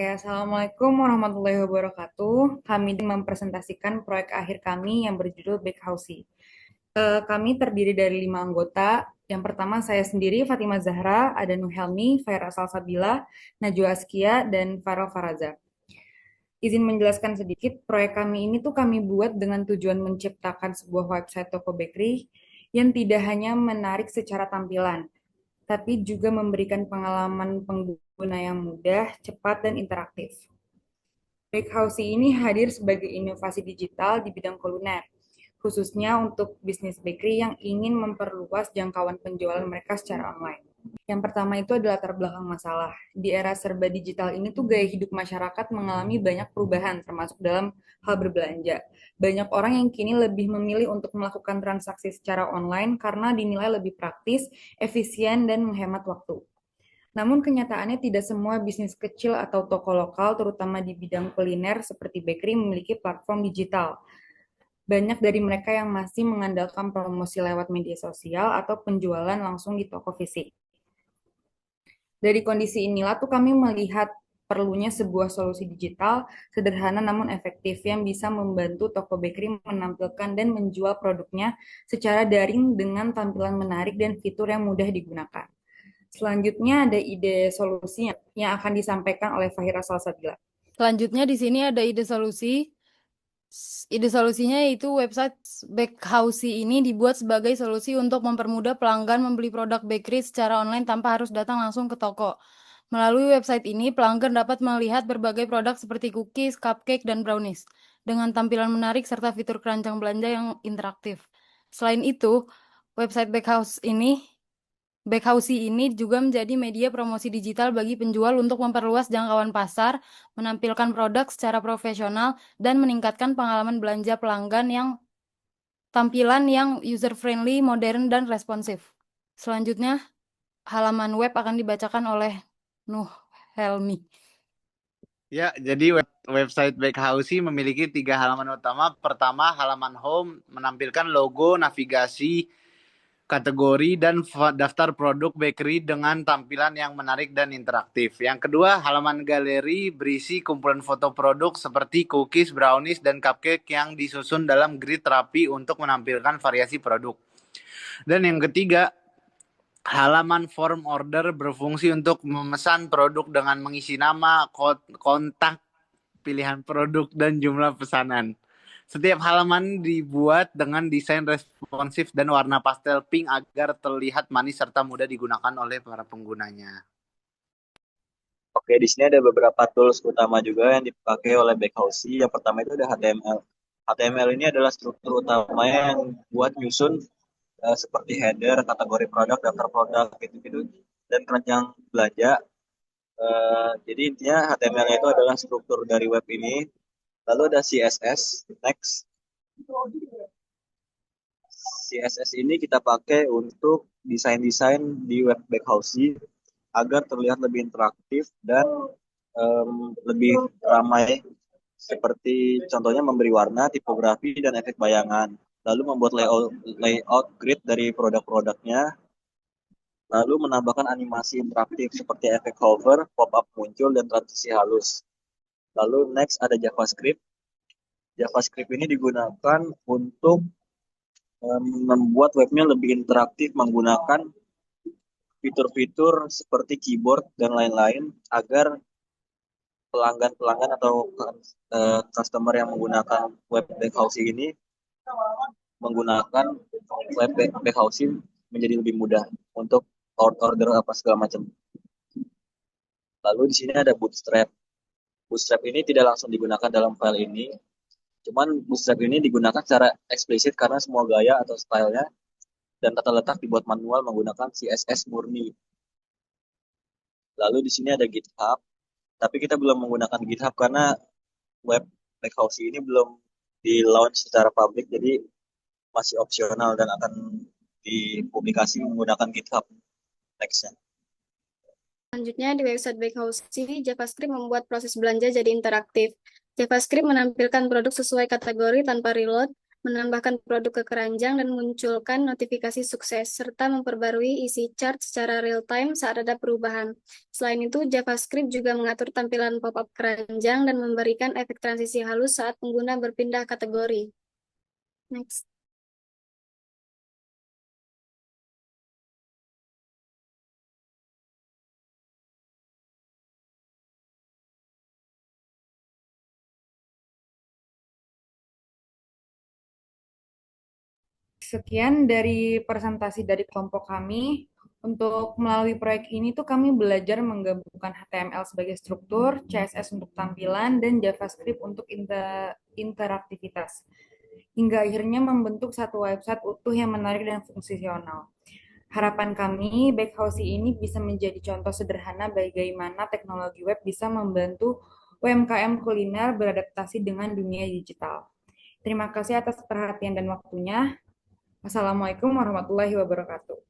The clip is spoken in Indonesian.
Ya, Assalamualaikum warahmatullahi wabarakatuh. Kami mempresentasikan proyek akhir kami yang berjudul Bakehouse. Kami terdiri dari 5 anggota. Yang pertama saya sendiri, Fatima Zahra, ada Nuhelmi, Faira Salsabila, Najwa Askia, dan Farel Faraza. Izin menjelaskan sedikit, proyek kami ini tuh kami buat dengan tujuan menciptakan sebuah website toko bakery yang tidak hanya menarik secara tampilan, tapi juga memberikan pengalaman pengguna yang mudah, cepat, dan interaktif. Bakehouse ini hadir sebagai inovasi digital di bidang kuliner, khususnya untuk bisnis bakery yang ingin memperluas jangkauan penjualan mereka secara online. Yang pertama itu adalah latar belakang masalah. Di era serba digital ini tuh gaya hidup masyarakat mengalami banyak perubahan, termasuk dalam hal berbelanja. Banyak orang yang kini lebih memilih untuk melakukan transaksi secara online karena dinilai lebih praktis, efisien, dan menghemat waktu. Namun kenyataannya tidak semua bisnis kecil atau toko lokal, terutama di bidang kuliner seperti bakery, memiliki platform digital. Banyak dari mereka yang masih mengandalkan promosi lewat media sosial atau penjualan langsung di toko fisik. Dari kondisi inilah tuh kami melihat perlunya sebuah solusi digital sederhana namun efektif yang bisa membantu toko bakery menampilkan dan menjual produknya secara daring dengan tampilan menarik dan fitur yang mudah digunakan. Selanjutnya ada ide solusinya yang akan disampaikan oleh Fahira Salsabila. Selanjutnya di sini ada ide solusi. Ide solusinya yaitu website Bakehouse ini dibuat sebagai solusi untuk mempermudah pelanggan membeli produk bakery secara online tanpa harus datang langsung ke toko. Melalui website ini, pelanggan dapat melihat berbagai produk seperti cookies, cupcake, dan brownies dengan tampilan menarik serta fitur keranjang belanja yang interaktif. Selain itu, website Bakehouse ini juga menjadi media promosi digital bagi penjual untuk memperluas jangkauan pasar, menampilkan produk secara profesional, dan meningkatkan pengalaman belanja pelanggan yang tampilan yang user-friendly, modern, dan responsif. Selanjutnya, halaman web akan dibacakan oleh Nuh Helmi. Ya, jadi website Bakehouse memiliki 3 halaman utama. Pertama, halaman home menampilkan logo, navigasi, kategori, dan daftar produk bakery dengan tampilan yang menarik dan interaktif. Yang kedua, halaman galeri berisi kumpulan foto produk seperti cookies, brownies, dan cupcake yang disusun dalam grid rapi untuk menampilkan variasi produk. Dan yang ketiga, halaman form order berfungsi untuk memesan produk dengan mengisi nama, kontak, pilihan produk, dan jumlah pesanan. Setiap halaman dibuat dengan desain responsif dan warna pastel pink agar terlihat manis serta mudah digunakan oleh para penggunanya. Oke, di sini ada beberapa tools utama juga yang dipakai oleh Bakehouse. Yang pertama itu ada HTML. HTML ini adalah struktur utamanya yang buat nyusun seperti header, kategori produk, daftar produk, gitu-gitu, dan keranjang belanja. Jadi intinya HTML itu adalah struktur dari web ini. Lalu ada CSS, next. CSS ini kita pakai untuk desain-desain di web Bakehouse agar terlihat lebih interaktif dan lebih ramai, seperti contohnya memberi warna, tipografi, dan efek bayangan, lalu membuat layout grid dari produk-produknya, lalu menambahkan animasi interaktif seperti efek hover, pop-up muncul, dan transisi halus. Lalu next ada JavaScript. JavaScript ini digunakan untuk membuat webnya lebih interaktif menggunakan fitur-fitur seperti keyboard dan lain-lain agar pelanggan-pelanggan atau customer yang menggunakan web backhouse ini menggunakan web backhouse menjadi lebih mudah untuk order apa segala macam. Lalu di sini ada Bootstrap. Bootstrap ini tidak langsung digunakan dalam file ini, cuman Bootstrap ini digunakan secara eksplisit karena semua gaya atau stylenya dan tata letak dibuat manual menggunakan CSS murni. Lalu di sini ada GitHub, tapi kita belum menggunakan GitHub karena web backhouse ini belum di launch secara publik, jadi masih opsional dan akan dipublikasi menggunakan GitHub nextnya. Selanjutnya di website Bakehouse ini, JavaScript membuat proses belanja jadi interaktif. JavaScript menampilkan produk sesuai kategori tanpa reload, menambahkan produk ke keranjang, dan memunculkan notifikasi sukses, serta memperbarui isi chart secara real-time saat ada perubahan. Selain itu, JavaScript juga mengatur tampilan pop-up keranjang dan memberikan efek transisi halus saat pengguna berpindah kategori. Next. Sekian dari presentasi dari kelompok kami. Untuk melalui proyek ini tuh kami belajar menggabungkan HTML sebagai struktur, CSS untuk tampilan, dan JavaScript untuk interaktivitas. Hingga akhirnya membentuk satu website utuh yang menarik dan fungsional. Harapan kami, Bakehouse ini bisa menjadi contoh sederhana bagaimana teknologi web bisa membantu UMKM kuliner beradaptasi dengan dunia digital. Terima kasih atas perhatian dan waktunya. Wassalamualaikum warahmatullahi wabarakatuh.